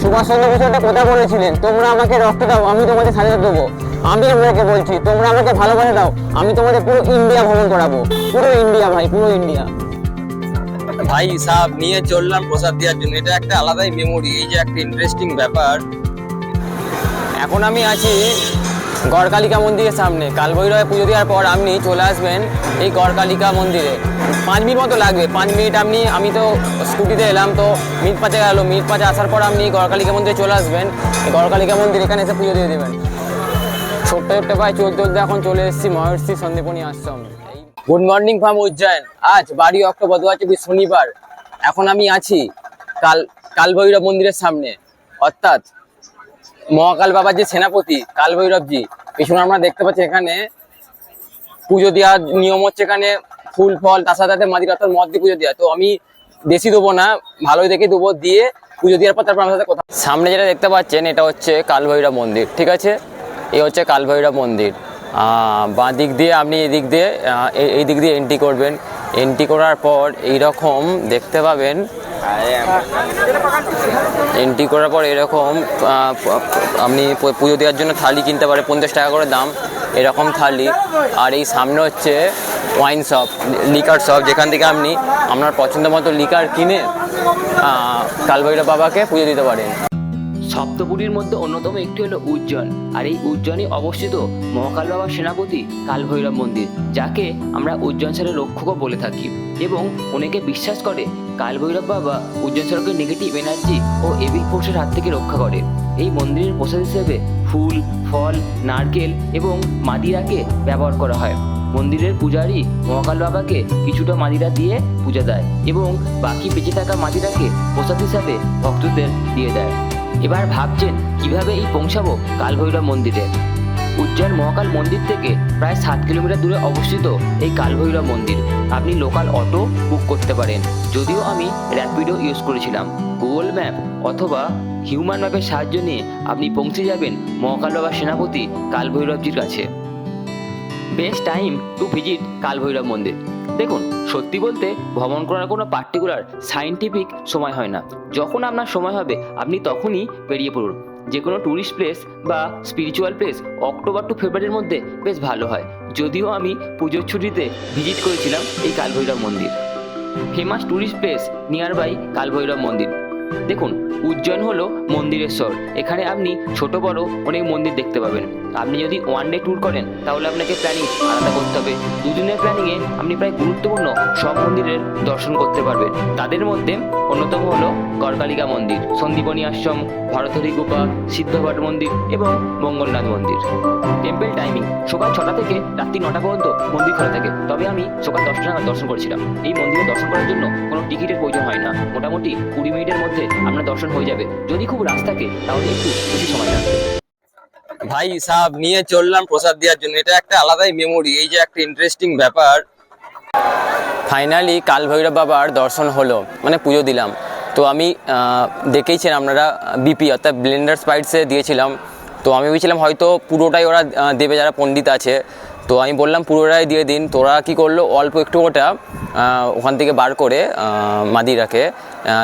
সুভাষচন্দ্র বসু একটা কথা বলেছিলেন, তোমরা আমাকে রক্ত দাও আমি তোমাদের স্বাধীনতা দেবো। আমি আপনাকে বলছি তোমরা আমাকে ভালোবাসা দাও, আমি তোমাদের পুরো ইন্ডিয়া ভ্রমণ করাবো। পুরো ইন্ডিয়া ভাই, পুরো ইন্ডিয়া। ভাই সাহেব নিয়ে চললাম প্রসাদ দেওয়ার জন্য, এটা একটা আলাদাই মেমোরি। এই যে একটা ইন্টারেস্টিং ব্যাপার। এখন আমি আছি গড়কালিকা মন্দিরের সামনে। কালভৈরবে পুজো দেওয়ার পর আপনি চলে আসবেন এই গড়কালিকা মন্দিরে। 5 মিনিট মতো লাগবে, 5 মিনিট। আমি তো স্কুটিতে এলাম, তো মিনিট 5 গেল। মিনিট 5 আসার পর আপনি গড়কালিকা মন্দিরে চলে আসবেন। গড়কালিকা মন্দির এখানে এসে পুজো দিয়ে দেবেন। ছোট্ট ছোট্ট ভাই চলতে চলতে এখন চলে এসেছি Maharshi Sandipani Ashram. Good morning from Ujjain. আজ 12 অক্টোবর 2024 শনিবার। এখন আমি আছি কালভৈরব মন্দিরের সামনে, অর্থাৎ মহাকাল বাবার যে সেনাপতি কালভৈরবজি। পিছনে আমরা দেখতে পাচ্ছি এখানে পুজো দেওয়ার নিয়ম হচ্ছে, এখানে ফুল ফল তার সাথে মাদির অর্থাৎ মদ দিয়ে পুজো দেওয়া। তো আমি বেশি দেবো না, ভালোই দেখে দেবো, দিয়ে পুজো দেওয়ার পর তারপর আমার সাথে কথা। সামনে যেটা দেখতে পাচ্ছেন এটা হচ্ছে কালভৈরব মন্দির, ঠিক আছে? এই হচ্ছে কালভৈরব মন্দির। বাঁ দিক দিয়ে আপনি এই দিক দিয়ে এন্ট্রি করবেন। এন্ট্রি করার পর এইরকম দেখতে পাবেন। এন্ট্রি করার পর এরকম আপনি পুজো দেওয়ার জন্য থালি কিনতে পারেন, 50 টাকা করে দাম এরকম থালি। আর এই সামনে হচ্ছে ওয়াইন শপ, লিকার শপ, যেখান থেকে আপনি আপনার পছন্দ মতো লিকার কিনে কালভৈরব বাবাকে পুজো দিতে পারেন। সপ্তপুরীর মধ্যে অন্যতম একটি হলো উজ্জয়ন। আর এই উজ্জয়নে অবস্থিত মহাকাল বাবার সেনাপতি কালভৈরব মন্দির, যাকে আমরা উজ্জয়ন শহরের রক্ষকও বলে থাকি। এবং অনেকে বিশ্বাস করে কালভৈরব বাবা উজ্জয়ন শহরকে নেগেটিভ এনার্জি ও এভিল ফোর্সের হাত থেকে রক্ষা করে। এই মন্দিরের প্রসাদ হিসেবে ফুল, ফল, নারকেল এবং মাদিরাকে ব্যবহার করা হয়। মন্দিরের পূজারী মহাকাল বাবাকে কিছুটা মাদিরা দিয়ে পূজা দেয় এবং বাকি বেঁচে থাকা মাদিরাকে প্রসাদ হিসাবে ভক্তদের দিয়ে দেয়। এবার ভাবছেন কিভাবে এই পৌঁছাবো কালভৈরব মন্দিরে। উজ্জয়ন মহাকাল মন্দির থেকে প্রায় 7 কিলোমিটার দূরে অবস্থিত এই কালভৈরব মন্দির। আপনি লোকাল অটো বুক করতে পারেন, যদিও আমি র্যাপিডো ইউজ করেছিলাম। গুগল ম্যাপ অথবা হিউম্যান ম্যাপের সাহায্য নিয়ে আপনি পৌঁছে যাবেন মহাকাল বাবার সেনাপতি কালভৈরবজির কাছে। Best time to visit Kalbhairav মন্দির। দেখুন, সত্যি বলতে ভ্রমণ করার কোনো পার্টিকুলার সায়েন্টিফিক সময় হয় না। যখন আপনার সময় হবে আপনি তখনই বেরিয়ে পড়ুন। যে কোনো ট্যুরিস্ট প্লেস বা স্পিরিচুয়াল প্লেস অক্টোবর টু ফেব্রুয়ারির মধ্যে বেশ ভালো হয়। যদিও আমি পুজোর ছুটিতে ভিজিট করেছিলাম এই কালভৈরব মন্দির। Famous tourist place near by Kalbhairav মন্দির। দেখুন, উজ্জয়ন হলো মন্দিরের শহর। এখানে আপনি ছোট বড় অনেক মন্দির দেখতে পাবেন। আপনি যদি 1 ডে ট্যুর করেন তাহলে আপনাকে প্ল্যানিং আলাদা করতে হবে। 2 দিনের প্ল্যানিংয়ে আপনি প্রায় গুরুত্বপূর্ণ সব মন্দিরের দর্শন করতে পারবেন। তাদের মধ্যে অন্যতম হলো গড়কালিকা মন্দির, সন্দীপনী আশ্রম, ভরতহরি গুফা, সিদ্ধভাট মন্দির এবং মঙ্গলনাথ মন্দির। টেম্পল টাইমিং সকাল 6টা থেকে রাত্রি 9টা পর্যন্ত মন্দির খোলা থাকে, তবে আমি সকাল 10টা নাগাদ দর্শন করেছিলাম। এই মন্দিরে দর্শন করার জন্য কোনো টিকিটের প্রয়োজন হয় না। মোটামুটি 20 মিনিটের মধ্যে আপনার দর্শন হয়ে যাবে। যদি খুব রাশ থাকে তাহলে একটু বেশি সময় লাগবে। ভাই সাহেব নিয়ে চললাম প্রসাদ দেওয়ার জন্য, এটা একটা আলাদাই মেমোরি। এই যে একটা ইন্টারেস্টিং ব্যাপার। ফাইনালি কালভৈরব বাবার দর্শন হলো, মানে পুজো দিলাম। তো আমি দেখেইছেন আপনারা বিপি অর্থাৎ ব্লেন্ডার স্পাইটসে দিয়েছিলাম। তো আমি ভেবেছিলাম হয়তো পুরোটাই ওরা দেবে, যারা পণ্ডিত আছে। তো আমি বললাম পুরোটাই দিয়ে দিন। তোরা কি করলো, অল্প একটু ওটা ওখান থেকে বার করে মাদিরাকে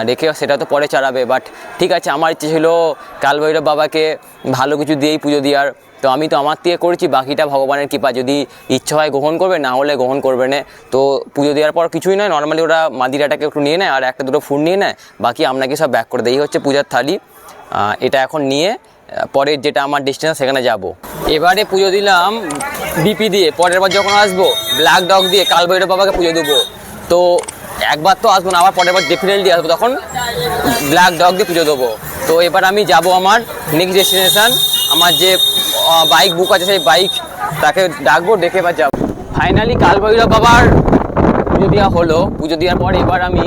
রেখে সেটা তো পরে চালাবে। বাট ঠিক আছে, আমার ইচ্ছে ছিল কালভৈরব বাবাকে ভালো কিছু দিয়েই পুজো দেওয়ার। তো আমি তো আমার থেকে করেছি, বাকিটা ভগবানের কৃপা। যদি ইচ্ছা হয় গ্রহণ করবে, না হলে গ্রহণ করবে না। তো পুজো দেওয়ার পর কিছুই নয়, নর্মালি ওরা মাদিরাটাকে একটু নিয়ে নেয় আর একটা দুটো ফুল নিয়ে নেয়, বাকি আপনাকে সব ব্যাক করে দেয়। এই হচ্ছে পূজার থালি। এটা এখন নিয়ে পরের যেটা আমার ডেস্টিনেশন সেখানে যাব। এবারে পুজো দিলাম বিপি দিয়ে, পরের বার যখন আসবো ব্ল্যাক ডগ দিয়ে কালভৈরব বাবাকে পুজো দেবো। তো একবার তো আসবো না, আবার পরের বার ডেফিনেটলি আসবো, তখন ব্ল্যাক ডগ দিয়ে পুজো দেবো। তো এবার আমি যাব আমার নেক্সট ডেস্টিনেশন। আমার যে বাইক বুক আছে সেই বাইক তাকে ডাকবো, ডেকে এবার যাবো। ফাইনালি কালভৈরব বাবার পুজো দেওয়া হলো। পুজো দেওয়ার পর এবার আমি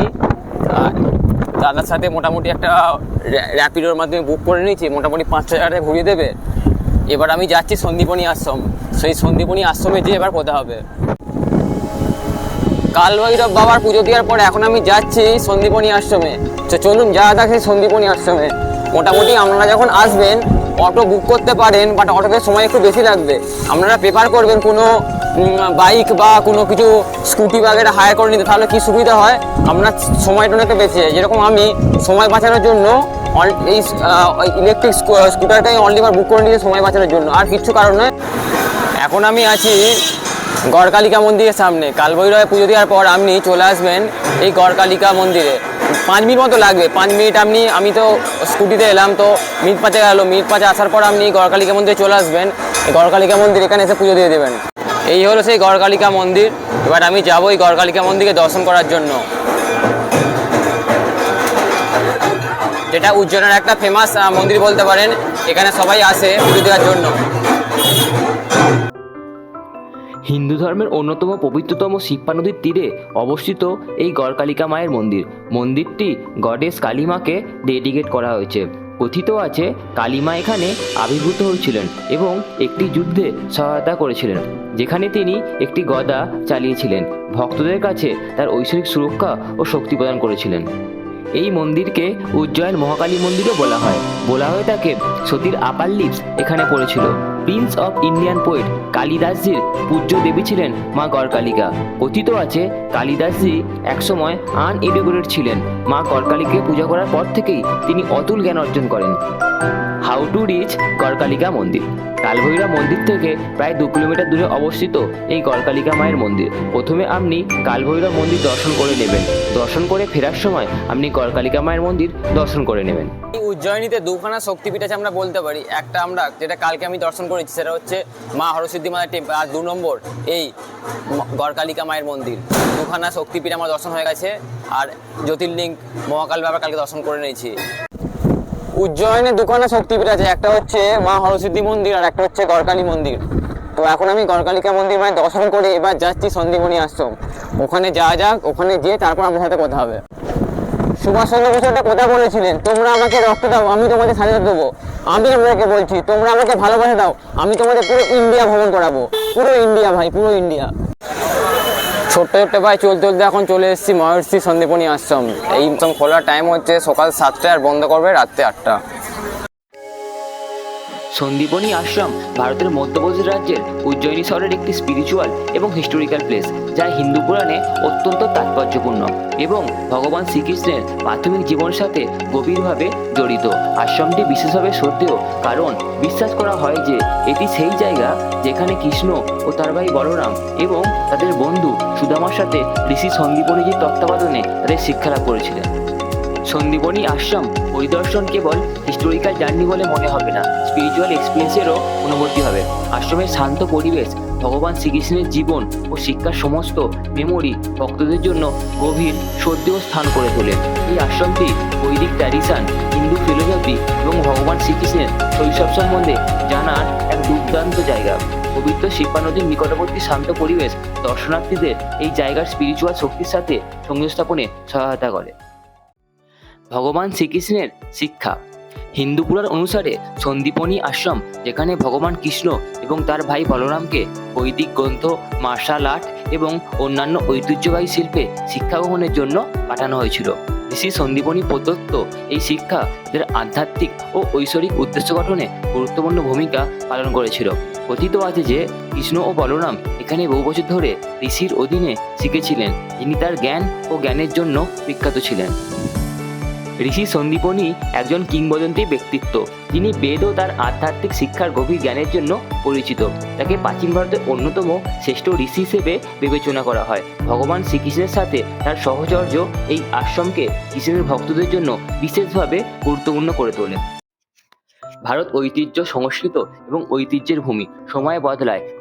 দাদার সাথে মোটামুটি একটা র্যাপিডোর মাধ্যমে বুক করে নিয়েছি, মোটামুটি 5-6 টাকায় ঘুরিয়ে দেবে। এবার আমি যাচ্ছি সন্দীপনী আশ্রম। সেই সন্দীপনী আশ্রমে যেয়ে এবার কোথায় হবে। কালভৈরব বাবার পুজো দেওয়ার পর এখন আমি যাচ্ছি সন্দীপনী আশ্রমে। তো চলুন যাওয়া যাক সেই সন্দীপনী আশ্রমে। মোটামুটি আপনারা যখন আসবেন অটো বুক করতে পারেন, বাট অটোতে সময় একটু বেশি লাগবে। আপনারা প্রেফার করবেন কোনো বাইক বা কোনো কিছু স্কুটি বাগেরা হায়ার করে নিতে, তাহলে কি সুবিধা হয়, আপনার সময়টা অনেকটা বেশি হয়। যেরকম আমি সময় বাঁচানোর জন্য এই ইলেকট্রিক স্কুটারটাই অনলি বার বুক করে নিয়েছি সময় বাঁচানোর জন্য, আর কিচ্ছু কারণ নয়। এখন আমি আছি গড়কালিকা মন্দিরের সামনে। কালভৈরবে পুজো দেওয়ার পর আপনি চলে আসবেন এই গড়কালিকা মন্দিরে। 5 মিনিট মতো লাগবে, 5 মিনিট। আমি তো স্কুটিতে এলাম, তো মিনিট 5 গেল। মিনিট 5 আসার পর আপনি গড়কালিকা মন্দিরে চলে আসবেন। এই গড়কালিকা মন্দির, এখানে এসে পুজো দিয়ে দেবেন। এই হলো সেই গড়কালিকা মন্দির। এবার আমি যাবো এই গড়কালিকা মন্দিরে দর্শন করার জন্য, যেটা উজ্জয়নের একটা ফেমাস মন্দির বলতে পারেন। এখানে সবাই আসে পুজো দেওয়ার জন্য। হিন্দু ধর্মের অন্যতম পবিত্রতম শিপ্পা নদীর তীরে অবস্থিত এই গড়কালিকা মায়ের মন্দির। মন্দিরটি গডেস কালীমাকে ডেডিকেট করা হয়েছে। কথিত আছে কালীমা এখানে আবির্ভূত হয়েছিলেন এবং একটি যুদ্ধে সহায়তা করেছিলেন, যেখানে তিনি একটি গদা চালিয়েছিলেন। ভক্তদের কাছে তার ঐশ্বরিক সুরক্ষা ও শক্তি প্রদান করেছিলেন। এই মন্দিরকে উজ্জয়ন মহাকালী মন্দিরও বলা হয়ে থাকে। সতীর আপার লিপস এখানে পড়েছিল। প্রিন্স অফ ইন্ডিয়ান পোয়েট কালিদাসজির পূজ্য দেবী ছিলেন মা গড়কালিকা। কথিত আছে কালিদাসজি একসময় আনএডুকেটেড ছিলেন। মা গড়কালীকে পূজা করার পর থেকেই তিনি অতুল জ্ঞান অর্জন করেন। হাউ টু রিচ গড়কালিকা মন্দির। কালভৈরব মন্দির থেকে প্রায় 2 কিলোমিটার দূরে অবস্থিত এই গড়কালিকা মায়ের মন্দির। প্রথমে আপনি কালভৈরব মন্দির দর্শন করে নেবেন। দর্শন করে ফেরার সময় আপনি গড়কালিকা মায়ের মন্দির দর্শন করে নেবেন। এই উজ্জয়িনীতে দুখানা শক্তিপীঠ আছে আমরা বলতে পারি। একটা আমরা যেটা কালকে আমি দর্শন করেছি, সেটা হচ্ছে মা হরসিদ্ধি মায়ের টেম্পল, আর 2 নম্বর এই গড়কালিকা মায়ের মন্দির। দুখানা শক্তিপীঠ আমার দর্শন হয়ে গেছে, আর জ্যোতির্লিঙ্গ মহাকাল বাবা কালকে দর্শন করে নিয়েছি। উজ্জয়নে দুখানা শক্তিপীঠ আছে, একটা হচ্ছে মা হরসিদ্ধি মন্দির আর একটা হচ্ছে গড়কালী মন্দির। তো এখন আমি গড়কালিকা মন্দির মানে দর্শন করে এবার যাচ্ছি সন্দীপনী আশ্রম। ওখানে যাওয়া যাক, ওখানে গিয়ে তারপর আমার সাথে কথা হবে। সুভাষচন্দ্র বসু একটা কথা বলেছিলেন, তোমরা আমাকে রক্ত দাও, আমি তোমাদের স্বাধীনতা দেবো। আমি আপনাকে বলছি, তোমরা আমাকে ভালোবাসা দাও, আমি তোমাদের পুরো ইন্ডিয়া ভ্রমণ করাবো। পুরো ইন্ডিয়া ভাই, পুরো ইন্ডিয়া। ছোট্ট ভাই চলতে এখন চলে এসেছি মহর্ষি সন্দীপনী আশ্রম। এই আশ্রম খোলার টাইম হচ্ছে সকাল 7টায় আর বন্ধ করবে রাত্রে 8টা। সন্দীপনী আশ্রম ভারতের মধ্যপ্রদেশ রাজ্যের উজ্জয়িনী শহরের একটি স্পিরিচুয়াল এবং হিস্টোরিক্যাল প্লেস, যা হিন্দু পুরাণে অত্যন্ত তাৎপর্যপূর্ণ এবং ভগবান শ্রীকৃষ্ণের প্রাথমিক জীবনের সাথে গভীরভাবে জড়িত। আশ্রমটি বিশেষভাবে শ্রদ্ধেয় কারণ বিশ্বাস করা হয় যে এটি সেই জায়গা যেখানে কৃষ্ণ ও তার ভাই বলরাম এবং তাদের বন্ধু সুদামার সাথে ঋষি সন্দীপনীজির তত্ত্বাবধানে তাদের শিক্ষালাভ করেছিলেন। সন্দীপনী আশ্রম পরিদর্শন কেবল হিস্টোরিক্যাল জার্নি বলে মনে হবে না, স্পিরিচুয়াল এক্সপিরিয়েন্সেরও অনুভূতি হবে। আশ্রমের শান্ত পরিবেশ, ভগবান শ্রীকৃষ্ণের জীবন ও শিক্ষার সমস্ত মেমোরি ভক্তদের জন্য গভীর শ্রদ্ধেয় স্থান করে তোলে। এই আশ্রমটি বৈদিক ট্র্যাডিশন, হিন্দু ফিলোসফি এবং ভগবান শ্রীকৃষ্ণের শৈশব সম্বন্ধে জানার এক দুর্দান্ত জায়গা। পবিত্র শিপ্পা নদীর নিকটবর্তী শান্ত পরিবেশ দর্শনার্থীদের এই জায়গার স্পিরিচুয়াল শক্তির সাথে সংযোগ স্থাপনে সহায়তা করে। ভগবান শ্রীকৃষ্ণের শিক্ষা। হিন্দু পুরাণ অনুসারে সন্দীপনী আশ্রম, যেখানে ভগবান কৃষ্ণ এবং তার ভাই বলরামকে বৈদিক গ্রন্থ, মার্শাল আর্ট এবং অন্যান্য ঐতিহ্যবাহী শিল্পে শিক্ষা গ্রহণের জন্য পাঠানো হয়েছিল। ঋষি সন্দীপনী প্রদত্ত এই শিক্ষা তাদের আধ্যাত্মিক ও ঐশ্বরিক উদ্দেশ্য গঠনে গুরুত্বপূর্ণ ভূমিকা পালন করেছিল। কথিত আছে যে কৃষ্ণ ও বলরাম এখানে বহু বছর ধরে ঋষির অধীনে শিখেছিলেন, যিনি তার জ্ঞান ও জ্ঞানের জন্য বিখ্যাত ছিলেন। ঋষি সন্দীপনী একজন কিংবদন্তি ব্যক্তিত্ব, যিনি বেদ ও তার আধ্যাত্মিক শিক্ষার গভীর জ্ঞানের জন্য পরিচিত। তাকে প্রাচীন ভারতের অন্যতম শ্রেষ্ঠ ঋষি হিসেবে বিবেচনা করা হয়। ভগবান শ্রীকৃষ্ণের সাথে তার সহচর্য এই আশ্রমকে কৃষ্ণের ভক্তদের জন্য বিশেষভাবে গুরুত্বপূর্ণ করে তোলে। ভারত ঐতিহ্য, সংস্কৃত এবং ঐতিহ্যের ভূমি। সময়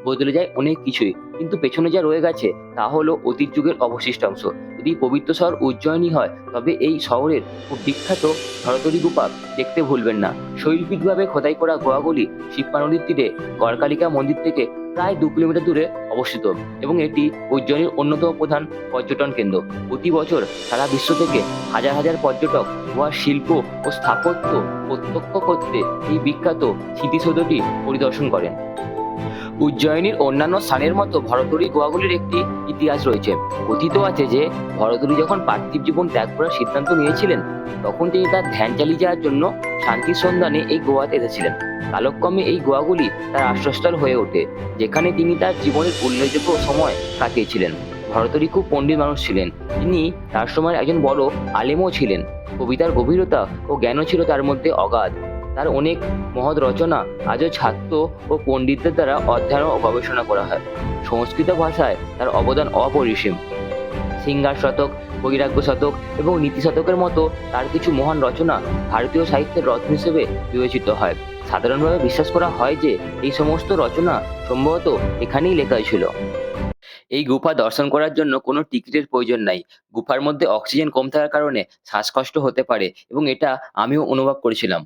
বদলে যায় অনেক কিছুই, কিন্তু পেছনে যা রয়ে গেছে তা হলো অতীত যুগের অবশিষ্টাংশ। যদি পবিত্র শহর উজ্জয়িনী হয়, তবে এই শহরের খুব বিখ্যাত ধরতরি গুপা দেখতে ভুলবেন না। শৈল্পিকভাবে খোদাই করা গুহাগুলি শিপ্পা নদীর তীরে গড়কালিকা মন্দির থেকে প্রায় 2 কিলোমিটার দূরে অবস্থিত এবং এটি উজ্জয়িনীর অন্যতম প্রধান পর্যটন কেন্দ্র। প্রতি বছর সারা বিশ্ব থেকে হাজার হাজার পর্যটক গুহার শিল্প ও স্থাপত্য প্রত্যক্ষ করতে এই বিখ্যাত স্মৃতিসৌধটি পরিদর্শন করেন। উজ্জয়িনীর অন্যান্য স্থানের মতো ভরতরি গুহাগুলির একটি ইতিহাস রয়েছে। কথিত আছে যে ভরতরি যখন পার্থিব জীবন ত্যাগ করার সিদ্ধান্ত নিয়েছিলেন, তখন তিনি তার ধ্যান চালিয়ে যাওয়ার জন্য শান্তির সন্ধানে এই গোয়াতে এসেছিলেন। কালক্রমে এই গোয়াগুলি তার আশ্রয়স্থল হয়ে ওঠে, যেখানে তিনি তার জীবনের উল্লেখযোগ্য সময় কাটিয়েছিলেন। ভরতরি খুব পণ্ডিত মানুষ ছিলেন। তিনি তার সময়ের একজন বড় আলেমও ছিলেন। কবিতার গভীরতা ও জ্ঞানও ছিল তার মধ্যে অগাধ। তার অনেক মহৎ রচনা আজও ছাত্র ও পণ্ডিতদের দ্বারা অধ্যয়ন ও গবেষণা করা হয়। সংস্কৃত ভাষায় তার অবদান অপরিসীম। সিঙ্গার শতক, বৈরাগ্য শতক এবং নীতি শতকের মতো তার কিছু মহান রচনা ভারতীয় সাহিত্যের রত্ন হিসেবে বিবেচিত হয়। সাধারণভাবে বিশ্বাস করা হয় যে এই সমস্ত রচনা সম্ভবত এখানেই লেখা ছিল। এই গুফা দর্শন করার জন্য কোনো টিকিটের প্রয়োজন নাই। গুফার মধ্যে অক্সিজেন কম থাকার কারণে শ্বাসকষ্ট হতে পারে এবং এটা আমিও অনুভব করেছিলাম।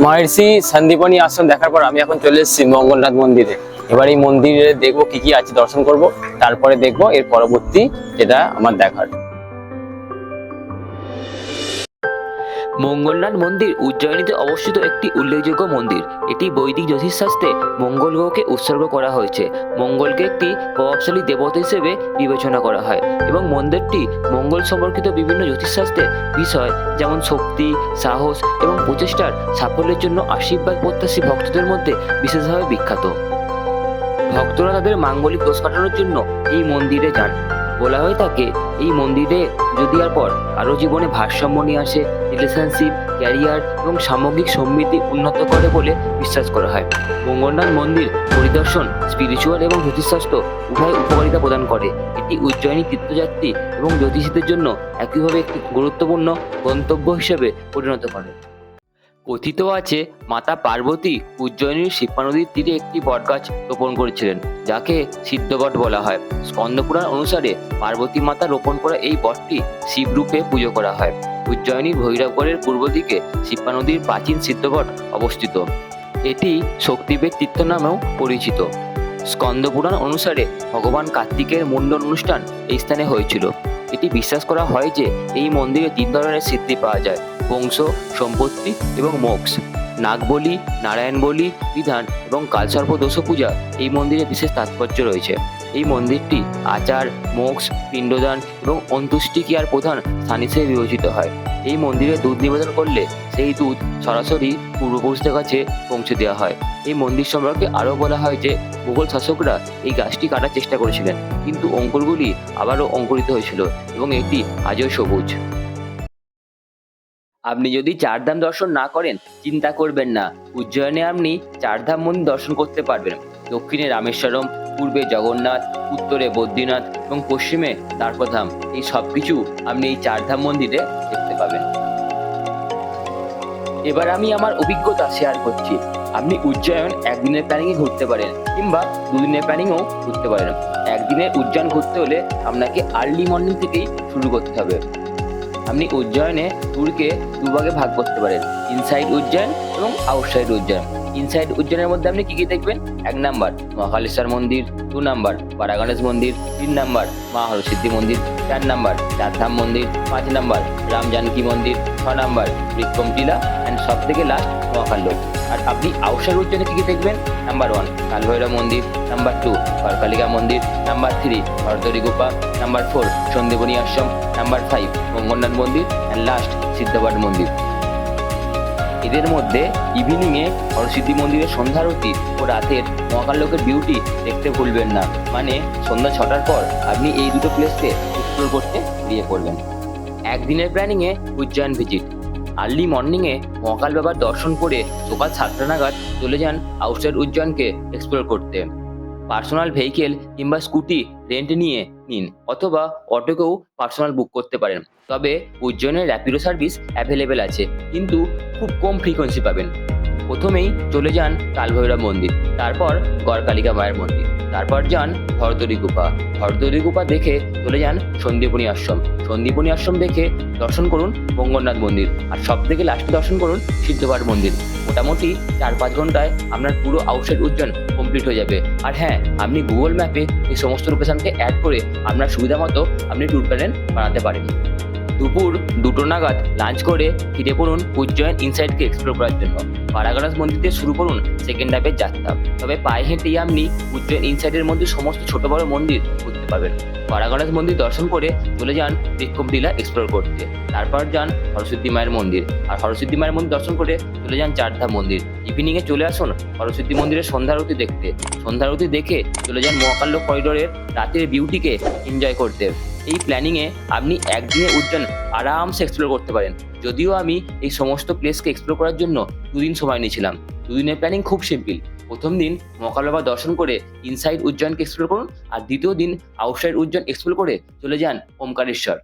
মহর্ষি সন্দীপনী আশ্রম দেখার পর আমি এখন চলে এসেছি মঙ্গলনাথ মন্দিরে। এবার এই মন্দিরে দেখবো কি কি আছে, দর্শন করব, তারপরে দেখবো এর পরবর্তী যেটা আমার দেখার। মঙ্গলনাথ মন্দির উজ্জয়িনীতে অবস্থিত একটি উল্লেখযোগ্য মন্দির। এটি বৈদিক জ্যোতিষশাস্ত্রে মঙ্গল গ্রহকে উৎসর্গ করা হয়েছে। মঙ্গলকে একটি প্রভাবশালী দেবতা হিসেবে বিবেচনা করা হয় এবং মন্দিরটি মঙ্গল সম্পর্কিত বিভিন্ন জ্যোতিষশাস্ত্রের বিষয় যেমন শক্তি, সাহস এবং প্রচেষ্টার সাফল্যের জন্য আশীর্বাদ প্রত্যাশী ভক্তদের মধ্যে বিশেষভাবে বিখ্যাত। ভক্তরা তাদের মাঙ্গলিক দোষ কাটানোর জন্য এই মন্দিরে যান। বলা হয়ে থাকে এই মন্দিরে যদি আর পর কারো জীবনে ভারসাম্য নিয়ে আসে, রিলেশনশিপ, ক্যারিয়ার এবং সামগ্রিক সমৃদ্ধি উন্নত করে বলে বিশ্বাস করা হয়। মঙ্গলনাথ মন্দির পরিদর্শন স্পিরিচুয়াল এবং জ্যোতিষশাস্ত্র উভয় উপকারিতা প্রদান করে। এটি উজ্জয়িনী তীর্থযাত্রী এবং জ্যোতিষীদের জন্য একইভাবে একটি গুরুত্বপূর্ণ গন্তব্য হিসেবে পরিণত করে। কথিত আছে মাতা পার্বতী উজ্জয়িনীর শিপ্রা নদীর তীরে একটি বটগাছ রোপণ করেছিলেন, যাকে সিদ্ধবট বলা হয়। স্কন্দপুরাণ অনুসারে পার্বতী মাতা রোপণ করা এই বটটি শিবরূপে পুজো করা হয়। উজ্জয়িনীর ভৈরবগড়ের পূর্ব দিকে শিপ্রা নদীর প্রাচীন সিদ্ধবট অবস্থিত। এটি শক্তিবেদ তীর্থ নামেও পরিচিত। স্কন্দপুরাণ অনুসারে ভগবান কার্তিকের মুন্ডন অনুষ্ঠান এই স্থানে হয়েছিল। এটি বিশ্বাস করা হয় যে এই মন্দিরে 3 ধরনের সিদ্ধি পাওয়া যায়: বংশ, সম্পত্তি এবং মোক্ষ। নাগবলি, নারায়ণ বলি বিধান এবং কালসর্প দোষ পূজা এই মন্দিরে বিশেষ তাৎপর্য রয়েছে। এই মন্দিরটি আচার, মোক্ষ, পিণ্ডদান এবং অন্ত্যেষ্টি ক্রিয়ার প্রধান স্থান হিসেবে বিবেচিত হয়। এই মন্দিরে দুধ নিবেদন করলে সেই দুধ সরাসরি পূর্বপুরুষদের কাছে পৌঁছে দেওয়া হয়। এই মন্দির সম্পর্কে আরও বলা হয় যে মুঘল শাসকরা এই গাছটি কাটার চেষ্টা করেছিলেন, কিন্তু অঙ্কুরগুলি আবারও অঙ্কুরিত হয়েছিল এবং এটি আজও সবুজ। আপনি যদি চারধাম দর্শন না করেন চিন্তা করবেন না, উজ্জয়নে আপনি চারধাম মন্দির দর্শন করতে পারবেন। দক্ষিণে রামেশ্বরম, পূর্বে জগন্নাথ, উত্তরে বদ্রীনাথ এবং পশ্চিমে দ্বারকাধাম। এই সব কিছু আপনি এই চারধাম মন্দিরে দেখতে পাবেন। এবার আমি আমার অভিজ্ঞতা শেয়ার করছি। আপনি উজ্জয়ন একদিনের প্ল্যানিংয়ে ঘুরতে পারেন কিংবা 2 দিনের প্ল্যানিংও ঘুরতে পারেন। একদিনের উজ্জয়ন ঘুরতে হলে আপনাকে আর্লি মর্নিং থেকেই শুরু করতে হবে। আপনি উজ্জয়নে ট্যুরকে 2 ভাগে ভাগ করতে পারেন: ইনসাইড উজ্জয়ন এবং আউটসাইড উজ্জয়ন। ইনসাইড উজ্জয়নের মধ্যে আপনি কি কি দেখবেন? 1 নাম্বার মহাকালেশ্বর মন্দির, 2 নাম্বার বারাগণেশ মন্দির, 3 নাম্বার মা হরসিদ্ধি মন্দির, 4 নাম্বার চারধাম মন্দির, 5 নাম্বার রাম জানকী মন্দির, 6 নাম্বার বিক্রম টিলা অ্যান্ড সব থেকে লাস্ট মহাকাল্য। আর আপনি আউটসাইড উজ্জয়নে কি কি দেখবেন? নাম্বার 1 কালভৈরব মন্দির, নাম্বার 2 হরকালিকা মন্দির, নাম্বার 3 ভরতরি গুফা, নাম্বার 4 সন্দীপনী আশ্রম, নাম্বার 5 মঙ্গলনাথ মন্দির অ্যান্ড লাস্ট সিদ্ধবট মন্দির। এদের মধ্যে ইভিনিংয়ে হরসিদ্ধি মন্দিরের সন্ধ্যারতি ও রাতের মহাকাল্যকের বিউটি দেখতে ভুলবেন না। মানে সন্ধ্যা 6টার পর আপনি এই দুটো প্লেসকে এক্সপ্লোর করতে বেরিয়ে পড়বেন। একদিনের প্ল্যানিংয়ে উজ্জয়ন ভিজিট। আর্লি মর্নিংয়ে মহাকাল বাবার দর্শন করে সকাল 7টা নাগাদ চলে যান আউটসাইড উজ্জয়নকে এক্সপ্লোর করতে। পার্সোনাল ভেহিকেল কিংবা স্কুটি রেন্ট নিয়ে নিন, অথবা অটোকেও পার্সোনাল বুক করতে পারেন। তবে উজ্জয়নের র্যাপিডো সার্ভিস অ্যাভেলেবেল আছে, কিন্তু খুব কম ফ্রিকোয়েন্সি পাবেন। প্রথমেই চলে যান কালভৈরব মন্দির, তারপর গড়কালিকা মায়ের মন্দির, তারপর যান ভরতরি গুফা। ভরতরি গুফা দেখে চলে যান সন্দীপনী আশ্রম। সন্দীপনী আশ্রম দেখে দর্শন করুন মঙ্গলনাথ মন্দির, আর সব থেকে লাস্টে দর্শন করুন সিদ্ধবট মন্দির। মোটামুটি 4-5 ঘন্টায় আপনার পুরো আউটসাইড উজ্জয়ন কমপ্লিট হয়ে যাবে। আর হ্যাঁ, আপনি গুগল ম্যাপে এই সমস্ত লোকেশনকে অ্যাড করে আপনার সুবিধা মতো আপনি ট্যুর প্ল্যান বানাতে পারেন। দুপুর 2টো নাগাদ লাঞ্চ করে ফিরে পড়ুন উজ্জয়ন ইনসাইডকে এক্সপ্লোর করার জন্য। বারাগণেশ মন্দির দিয়ে শুরু করুন সেকেন্ড হাফের যাত্রা। তবে পায়ে হেঁটেই আপনি উজ্জয়ন ইনসাইডের মধ্যে সমস্ত ছোট বড় মন্দির ঘুরতে পারবেন। বারাগণেশ মন্দির দর্শন করে চলে যান বিক্রমটিলা এক্সপ্লোর করতে। তারপর যান সরস্বতী মায়ের মন্দির, আর সরস্বতী মায়ের মন্দির দর্শন করে চলে যান চারধাম মন্দির। ইভিনিংয়ে চলে আসুন সরস্বতী মন্দিরের সন্ধ্যা আরতি দেখতে। সন্ধ্যা আরতি দেখে চলে যান মহাকাল্য করিডোরের রাতের বিউটিকে এনজয় করতে। এই প্ল্যানিংয়ে আপনি একদিনে উজ্জয়ন আরামসে এক্সপ্লোর করতে পারেন। যদিও আমি এই সমস্ত প্লেসকে এক্সপ্লোর করার জন্য 2 দিন সময় নিয়েছিলাম। 2 দিনের প্ল্যানিং খুব সিম্পল। প্রথম দিন মহাকাল বাবা দর্শন করে ইনসাইড উজ্জয়নকে এক্সপ্লোর করুন, আর দ্বিতীয় দিন আউটসাইড উজ্জয়ন এক্সপ্লোর করে চলে যান ওমকারেশ্বর।